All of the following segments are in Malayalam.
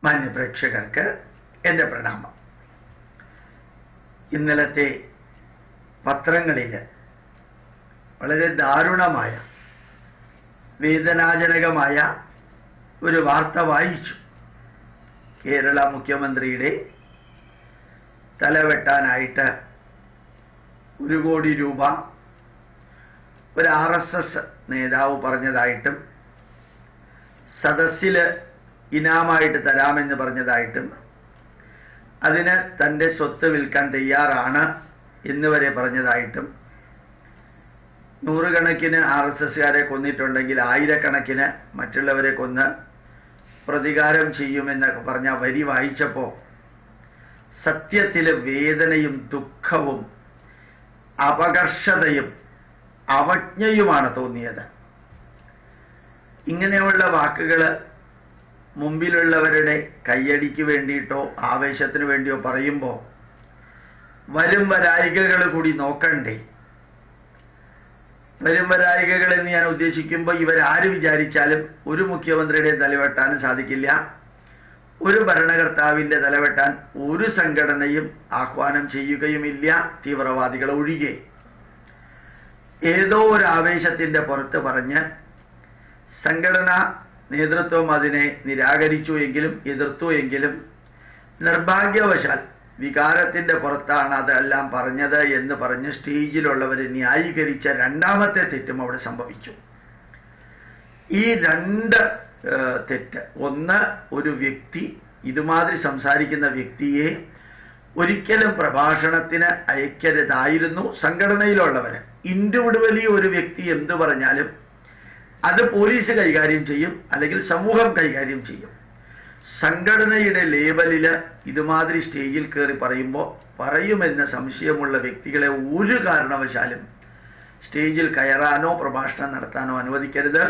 മാന്യപ്രേക്ഷകർക്ക് എൻ്റെ പ്രണാമം. ഇന്നലത്തെ പത്രങ്ങളിൽ വളരെ ദാരുണമായ വേദനാജനകമായ ഒരു വാർത്ത വായിച്ചു. കേരള മുഖ്യമന്ത്രിയുടെ തലവെട്ടാനായിട്ട് 1 കോടി രൂപ ഒരു RSS നേതാവ് പറഞ്ഞതായിട്ടും സദസ്സിൽ ഇനാമായിട്ട് തരാമെന്ന് പറഞ്ഞതായിട്ടും അതിന് തൻ്റെ സ്വത്ത് വിൽക്കാൻ തയ്യാറാണ് എന്നുവരെ പറഞ്ഞതായിട്ടും നൂറുകണക്കിന് RSSകാരെ കൊന്നിട്ടുണ്ടെങ്കിൽ ആയിരക്കണക്കിന് മറ്റുള്ളവരെ കൊന്ന് പ്രതികാരം ചെയ്യുമെന്നൊക്കെ പറഞ്ഞ വരി വായിച്ചപ്പോൾ സത്യത്തിൽ വേദനയും ദുഃഖവും അപകർഷതയും അവജ്ഞയുമാണ് തോന്നിയത്. ഇങ്ങനെയുള്ള വാക്കുകൾ മുമ്പിലുള്ളവരുടെ കയ്യടിക്ക് വേണ്ടിയിട്ടോ ആവേശത്തിന് വേണ്ടിയോ പറയുമ്പോൾ വരും വരായികകൾ കൂടി നോക്കണ്ടേ? വരും വരായികകൾ എന്ന് ഞാൻ ഉദ്ദേശിക്കുമ്പോൾ ഇവരാര് വിചാരിച്ചാലും ഒരു മുഖ്യമന്ത്രിയുടെ തലവെട്ടാനും സാധിക്കില്ല. ഒരു ഭരണകർത്താവിൻ്റെ തലവെട്ടാൻ ഒരു സംഘടനയും ആഹ്വാനം ചെയ്യുകയുമില്ല, തീവ്രവാദികൾ ഒഴികെ. ഏതോ ഒരു ആവേശത്തിൻ്റെ പുറത്ത് പറഞ്ഞ് സംഘടനാ നേതൃത്വം അതിനെ നിരാകരിച്ചു എങ്കിലും എതിർത്തു എങ്കിലും നിർഭാഗ്യവശാൽ വികാരത്തിൻ്റെ പുറത്താണ് അതെല്ലാം പറഞ്ഞത് എന്ന് പറഞ്ഞ് സ്റ്റേജിലുള്ളവർ ന്യായീകരിച്ച രണ്ടാമത്തെ തെറ്റും അവിടെ സംഭവിച്ചു. ഈ 2 തെറ്റ്. ഒന്ന്, ഒരു വ്യക്തി ഇതുമാതിരി സംസാരിക്കുന്ന വ്യക്തിയെ ഒരിക്കലും പ്രഭാഷണത്തിന് അയക്കരുതായിരുന്നു സംഘടനയിലുള്ളവർ. ഇൻഡിവിഡ്വലി ഒരു വ്യക്തി എന്തു പറഞ്ഞാലും അത് പോലീസ് കൈകാര്യം ചെയ്യും, അല്ലെങ്കിൽ സമൂഹം കൈകാര്യം ചെയ്യും. സംഘടനയുടെ ലേബലിൽ ഇതുമാതിരി സ്റ്റേജിൽ കയറി പറയുമെന്ന് സംശയമുള്ള വ്യക്തികളെ ഒരു കാരണവശാലും സ്റ്റേജിൽ കയറാനോ പ്രഭാഷണം നടത്താനോ അനുവദിക്കരുത്.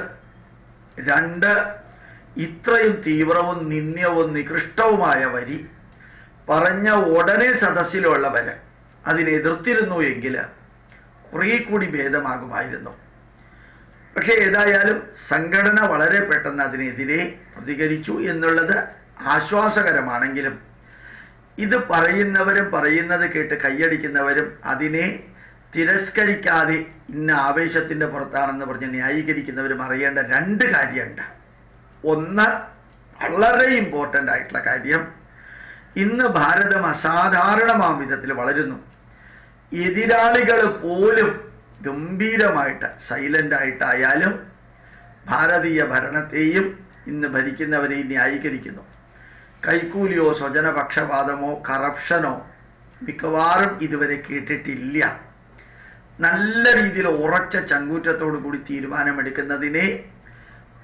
2, ഇത്രയും തീവ്രവും നിന്ദ്യവും നികൃഷ്ടവുമായ വരി പറഞ്ഞ ഉടനെ സദസ്സിലുള്ളവർ അതിനെ എതിർത്തിരുന്നു എങ്കിൽ കുറേ കൂടി ഭേദമാകുമായിരുന്നു. പക്ഷേ ഏതായാലും സംഘടന വളരെ പെട്ടെന്ന് അതിനെതിരെ പ്രതികരിച്ചു എന്നുള്ളത് ആശ്വാസകരമാണെങ്കിലും ഇത് പറയുന്നവരും പറയുന്നത് കേട്ട് കൈയടിക്കുന്നവരും അതിനെ തിരസ്കരിക്കാതെ ഇന്ന ആവേശത്തിൻ്റെ പുറത്താണെന്ന് പറഞ്ഞ് ന്യായീകരിക്കുന്നവരും അറിയേണ്ട 2 കാര്യമുണ്ട്. ഒന്ന്, വളരെ ഇമ്പോർട്ടൻ്റ് ആയിട്ടുള്ള കാര്യം, ഇന്ന് ഭാരതം അസാധാരണമാം വിധത്തിൽ വളരുന്നു. എതിരാളികൾ പോലും ഗംഭീരമായിട്ട് സൈലൻ്റായിട്ടായാലും ഭാരതീയ ഭരണത്തെയും ഇന്ന് ഭരിക്കുന്നവരെയും ന്യായീകരിക്കുന്നു. കൈക്കൂലിയോ സ്വജനപക്ഷപാതമോ കറപ്ഷനോ മിക്കവാറും ഇതുവരെ കേട്ടിട്ടില്ല. നല്ല രീതിയിൽ ഉറച്ച ചങ്കൂറ്റത്തോടു കൂടി തീരുമാനമെടുക്കുന്നതിനെ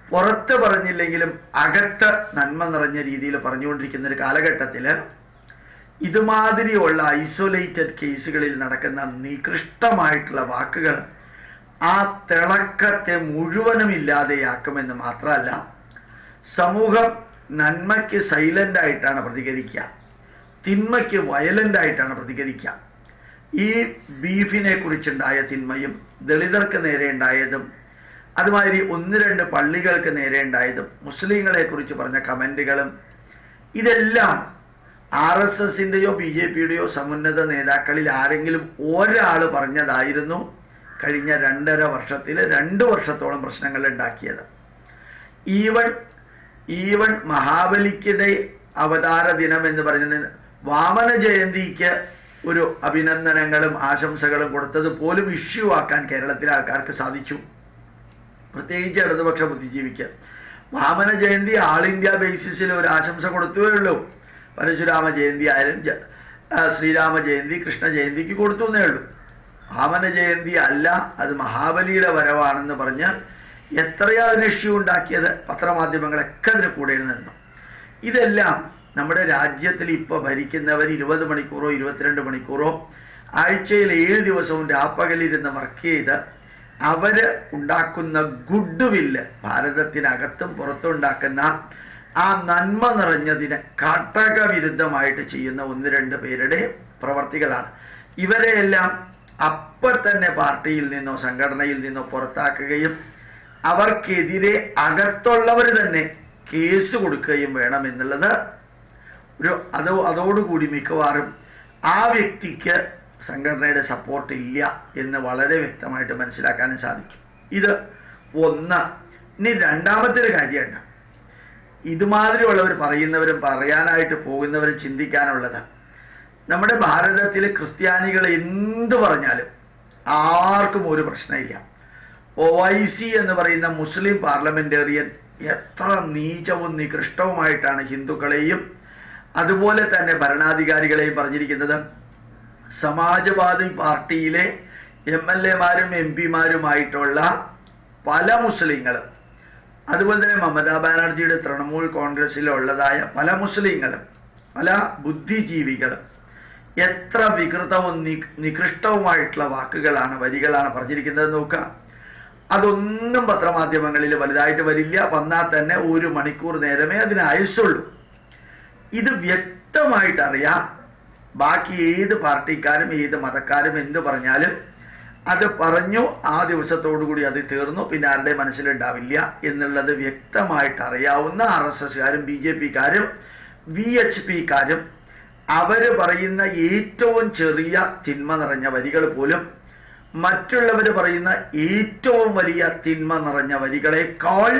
പുറത്ത് പറഞ്ഞില്ലെങ്കിലും അകത്ത് നന്മ നിറഞ്ഞ രീതിയിൽ പറഞ്ഞുകൊണ്ടിരിക്കുന്ന ഒരു കാലഘട്ടത്തിൽ ഇതുമാതിരിയുള്ള ഐസൊലേറ്റഡ് കേസുകളിൽ നടക്കുന്ന നികൃഷ്ടമായിട്ടുള്ള വാക്കുകൾ ആ തിളക്കത്തെ മുഴുവനും ഇല്ലാതെയാക്കുമെന്ന് മാത്രമല്ല, സമൂഹം നന്മയ്ക്ക് സൈലൻ്റായിട്ടാണ് പ്രതികരിക്കുക, തിന്മയ്ക്ക് വയലൻ്റായിട്ടാണ് പ്രതികരിക്കുക. ഈ ബീഫിനെ കുറിച്ചുണ്ടായ തിന്മയും ദളിതർക്ക് നേരെ ഉണ്ടായതും അതുമാതിരി 1-2 പള്ളികൾക്ക് നേരെ ഉണ്ടായതും മുസ്ലിങ്ങളെ കുറിച്ച് പറഞ്ഞ കമൻറ്റുകളും ഇതെല്ലാം RSSൻ്റെയോ BJPയുടെയോ സമുന്നത നേതാക്കളിൽ ആരെങ്കിലും ഒരാൾ പറഞ്ഞതായിരുന്നു കഴിഞ്ഞ 2.5 വർഷത്തിൽ 2 വർഷത്തോളം പ്രശ്നങ്ങൾ ഉണ്ടാക്കിയത്. ഈവൻ മഹാബലിയുടെ അവതാര ദിനം എന്ന് പറയുന്നത് വാമന ജയന്തിക്ക് ഒരു അഭിനന്ദനങ്ങളും ആശംസകളും കൊടുത്തത് പോലും ഇഷ്യൂ ആക്കാൻ കേരളത്തിലെ ആൾക്കാർക്ക് സാധിച്ചു, പ്രത്യേകിച്ച് ഇടതുപക്ഷ ബുദ്ധിജീവിക്ക്. വാമന ജയന്തി ആൾ ഇന്ത്യ ബേസിസിൽ ഒരു ആശംസ കൊടുത്തുവേ ഉള്ളൂ. പരശുരാമ ജയന്തി ആയാലും ശ്രീരാമ ജയന്തി കൃഷ്ണ ജയന്തിക്ക് കൊടുത്തു എന്നേ ഉള്ളൂ. വാമന ജയന്തി അല്ല, അത് മഹാബലിയുടെ വരവാണെന്ന് പറഞ്ഞ് എത്രയാ അതിന് ഇഷ്യൂ ഉണ്ടാക്കിയത്. പത്രമാധ്യമങ്ങളൊക്കെ അതിന് കൂടെ നിന്നു. ഇതെല്ലാം നമ്മുടെ രാജ്യത്തിൽ ഇപ്പോൾ ഭരിക്കുന്നവർ 20 മണിക്കൂറോ 22 മണിക്കൂറോ ആഴ്ചയിൽ 7 ദിവസവും രാപ്പകലിരുന്ന് വർക്ക് ചെയ്ത് അവർ ഉണ്ടാക്കുന്ന ഗുഡ് വില്ല്, ഭാരതത്തിനകത്തും പുറത്തും ഉണ്ടാക്കുന്ന ആ നന്മ നിറഞ്ഞതിന് കാട്ടകവിരുദ്ധമായിട്ട് ചെയ്യുന്ന 1-2 പേരുടെ പ്രവർത്തികളാണ്. ഇവരെയെല്ലാം അപ്പോൾ തന്നെ പാർട്ടിയിൽ നിന്നോ സംഘടനയിൽ നിന്നോ പുറത്താക്കുകയും അവർക്കെതിരെ അകത്തുള്ളവർ തന്നെ കേസ് കൊടുക്കുകയും വേണമെന്നുള്ളത് അതോടുകൂടി മിക്കവാറും ആ വ്യക്തിക്ക് സംഘടനയുടെ സപ്പോർട്ട് ഇല്ല എന്ന് വളരെ വ്യക്തമായിട്ട് മനസ്സിലാക്കാനും സാധിക്കും. ഇത് ഒന്ന്. ഇനി രണ്ടാമത്തെ ഒരു കാര്യമാണ്, ഇതുമാതിരിയുള്ളവർ പറയുന്നവരും പറയാനായിട്ട് പോകുന്നവരും ചിന്തിക്കാനുള്ളത്, നമ്മുടെ ഭാരതത്തിൽ ക്രിസ്ത്യാനികൾ എന്ത് പറഞ്ഞാലും ആർക്കും ഒരു പ്രശ്നമില്ല. OIC എന്ന് പറയുന്ന മുസ്ലിം പാർലമെന്റേറിയൻ എത്ര നീചവും നികൃഷ്ടവുമായിട്ടാണ് ഹിന്ദുക്കളെയും അതുപോലെ തന്നെ ഭരണാധികാരികളെയും പറഞ്ഞിരിക്കുന്നത്. സമാജ്വാദി പാർട്ടിയിലെ MLA-മാരും MP-മാരുമായിട്ടുള്ള പല മുസ്ലിങ്ങളും, അതുപോലെ തന്നെ മമതാ ബാനർജിയുടെ തൃണമൂൽ കോൺഗ്രസിലുള്ളതായ പല മുസ്ലിങ്ങളും പല ബുദ്ധിജീവികളും എത്ര വികൃതവും നികൃഷ്ടവുമായിട്ടുള്ള വാക്കുകളാണ്, വരികളാണ് പറഞ്ഞിരിക്കുന്നത് നോക്കുക. അതൊന്നും പത്രമാധ്യമങ്ങളിൽ വലുതായിട്ട് വരില്ല. വന്നാൽ തന്നെ 1 മണിക്കൂർ നേരമേ അതിന് ആയുസുള്ളൂ. ഇത് വ്യക്തമായിട്ടറിയാം. ബാക്കി ഏത് പാർട്ടിക്കാരും ഏത് മതക്കാരും എന്ത് പറഞ്ഞാലും അത് പറഞ്ഞു, ആ ദിവസത്തോടുകൂടി അത് തീർന്നു, പിന്നെ ആരുടെ മനസ്സിലുണ്ടാവില്ല എന്നുള്ളത് വ്യക്തമായിട്ട് അറിയാവുന്ന RSSകാരും BJPക്കാരും VHPക്കാരും അവർ പറയുന്ന ഏറ്റവും ചെറിയ തിന്മ നിറഞ്ഞ വരികൾ പോലും മറ്റുള്ളവർ പറയുന്ന ഏറ്റവും വലിയ തിന്മ നിറഞ്ഞ വരികളെക്കാൾ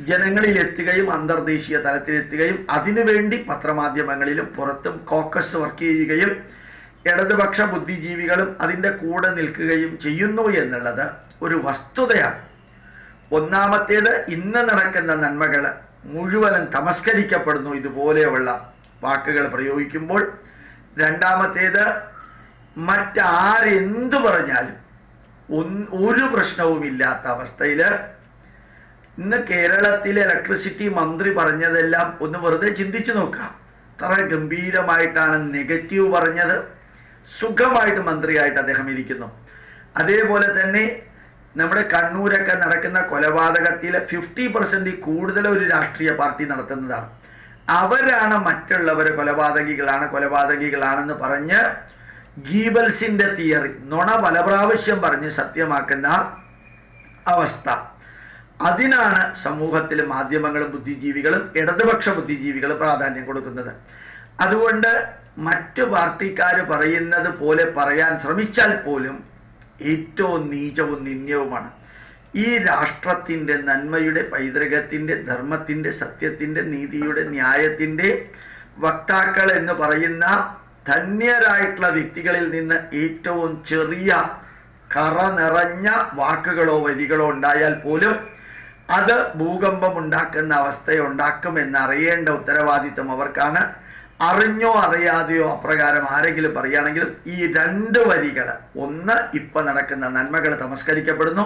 ജനങ്ങളിൽ എത്തുകയും അന്തർദേശീയ തലത്തിലെത്തുകയും അതിനുവേണ്ടി പത്രമാധ്യമങ്ങളിലും പുറത്തും കോക്കസ് വർക്ക് ചെയ്യുകയും ഇടതുപക്ഷ ബുദ്ധിജീവികളും അതിൻ്റെ കൂടെ നിൽക്കുകയും ചെയ്യുന്നു എന്നുള്ളത് ഒരു വസ്തുതയാണ്. ഒന്നാമത്തേത്, ഇന്ന് നടക്കുന്ന നന്മകൾ മുഴുവനും തമസ്കരിക്കപ്പെടുന്നു ഇതുപോലെയുള്ള വാക്കുകൾ പ്രയോഗിക്കുമ്പോൾ. രണ്ടാമത്തേത്, മറ്റാരെന്തു പറഞ്ഞാലും ഒരു പ്രശ്നവുമില്ലാത്ത അവസ്ഥയിൽ ഇന്ന് കേരളത്തിലെ ഇലക്ട്രിസിറ്റി മന്ത്രി പറഞ്ഞതെല്ലാം ഒന്ന് വെറുതെ ചിന്തിച്ചു നോക്കുക. അത്ര ഗംഭീരമായിട്ടാണ് നെഗറ്റീവ് പറഞ്ഞത്. സുഖമായിട്ട് മന്ത്രിയായിട്ട് അദ്ദേഹം ഇരിക്കുന്നു. അതേപോലെ തന്നെ നമ്മുടെ കണ്ണൂരൊക്കെ നടക്കുന്ന കൊലപാതകത്തിലെ 50% കൂടുതൽ ഒരു രാഷ്ട്രീയ പാർട്ടി നടത്തുന്നതാണ്. അവരാണ് മറ്റുള്ളവർ കൊലപാതകികളാണെന്ന് പറഞ്ഞ് ഗീബൽസിന്റെ തിയറി, നുണ പല പ്രാവശ്യം പറഞ്ഞ് സത്യമാക്കുന്ന അവസ്ഥ. അതിനാണ് സമൂഹത്തിലെ മാധ്യമങ്ങളും ബുദ്ധിജീവികളും ഇടതുപക്ഷ ബുദ്ധിജീവികളും പ്രാധാന്യം കൊടുക്കുന്നത്. അതുകൊണ്ട് മറ്റു പാർട്ടിക്കാർ പറയുന്നത് പോലെ പറയാൻ ശ്രമിച്ചാൽ പോലും ഏറ്റവും നീചവും നിന്ദ്യവുമാണ്. ഈ രാഷ്ട്രത്തിൻ്റെ നന്മയുടെ, പൈതൃകത്തിൻ്റെ, ധർമ്മത്തിൻ്റെ, സത്യത്തിൻ്റെ, നീതിയുടെ, ന്യായത്തിൻ്റെ വക്താക്കൾ എന്ന് പറയുന്ന ധന്യരായിട്ടുള്ള വ്യക്തികളിൽ നിന്ന് ഏറ്റവും ചെറിയ കറ നിറഞ്ഞ വാക്കുകളോ വരികളോ ഉണ്ടായാൽ പോലും അത് ഭൂകമ്പമുണ്ടാക്കുന്ന അവസ്ഥയുണ്ടാക്കുമെന്നറിയേണ്ട ഉത്തരവാദിത്വം അവർക്കാണ്. അറിഞ്ഞോ അറിയാതെയോ അപ്രകാരം ആരെങ്കിലും പറയുകയാണെങ്കിലും ഈ 2 വരികൾ, ഒന്ന്, ഇപ്പൊ നടക്കുന്ന നന്മകൾ തമസ്കരിക്കപ്പെടുന്നു.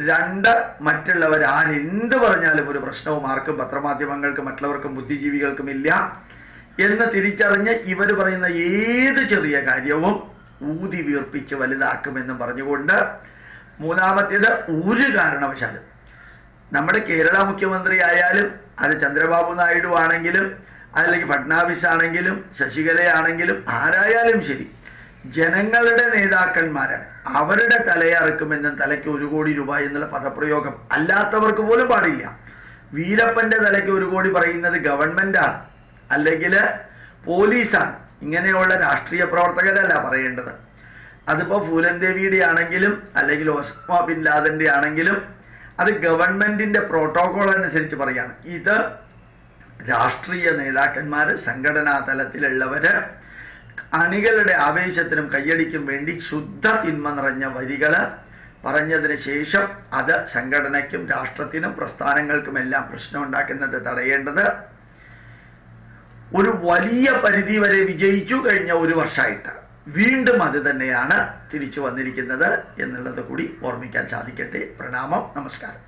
2, മറ്റുള്ളവർ ആരെന്ത് പറഞ്ഞാലും ഒരു പ്രശ്നവും ആർക്കും, പത്രമാധ്യമങ്ങൾക്കും മറ്റുള്ളവർക്കും ബുദ്ധിജീവികൾക്കും ഇല്ല എന്ന് തിരിച്ചറിഞ്ഞ് ഇവർ പറയുന്ന ഏത് ചെറിയ കാര്യവും ഊതി വീർപ്പിച്ച് വലുതാക്കുമെന്നും പറഞ്ഞുകൊണ്ട്, മൂന്നാമത്തേത്, ഒരു കാരണവശാലും നമ്മുടെ കേരള മുഖ്യമന്ത്രി ആയാലും അത് ചന്ദ്രബാബു നായിഡു ആണെങ്കിലും അല്ലെങ്കിൽ ഫഡ്നാവിസ് ആണെങ്കിലും ശശികലയാണെങ്കിലും ആരായാലും ശരി, ജനങ്ങളുടെ നേതാക്കന്മാരാണ്. അവരുടെ തലയറുക്കുമെന്നും തലയ്ക്ക് 1 കോടി രൂപ എന്നുള്ള പദപ്രയോഗം അല്ലാത്തവർക്ക് പോലും പാടില്ല. വീരപ്പന്റെ തലയ്ക്ക് 1 കോടി പറയുന്നത് ഗവൺമെന്റാണ്, അല്ലെങ്കിൽ പോലീസാണ്. ഇങ്ങനെയുള്ള രാഷ്ട്രീയ പ്രവർത്തകരല്ല പറയേണ്ടത്. അതിപ്പോൾ ഫൂലൻ ദേവിയുടെ ആണെങ്കിലും അല്ലെങ്കിൽ ഒസാമ ബിൻ ലാദന്റെ ആണെങ്കിലും അത് ഗവൺമെന്റിന്റെ പ്രോട്ടോകോൾ അനുസരിച്ച് പറയാണ്. ഇത് രാഷ്ട്രീയ നേതാക്കന്മാർ, സംഘടനാ തലത്തിലുള്ളവര് അണികളുടെ ആവേശത്തിനും കയ്യടിക്കും വേണ്ടി ശുദ്ധ തിന്മ നിറഞ്ഞ വരികൾ പറഞ്ഞതിന് ശേഷം അത് സംഘടനയ്ക്കും രാഷ്ട്രത്തിനും പ്രസ്ഥാനങ്ങൾക്കുമെല്ലാം പ്രശ്നം ഉണ്ടാക്കുന്നത് തടയേണ്ടത് ഒരു വലിയ പരിധി വരെ വിജയിച്ചു. കഴിഞ്ഞ 1 വർഷമായിട്ട് വീണ്ടും അത് തന്നെയാണ് തിരിച്ചു വന്നിരിക്കുന്നത് എന്നുള്ളത് കൂടി ഓർമ്മിക്കാൻ സാധിക്കട്ടെ. പ്രണാമം, നമസ്കാരം.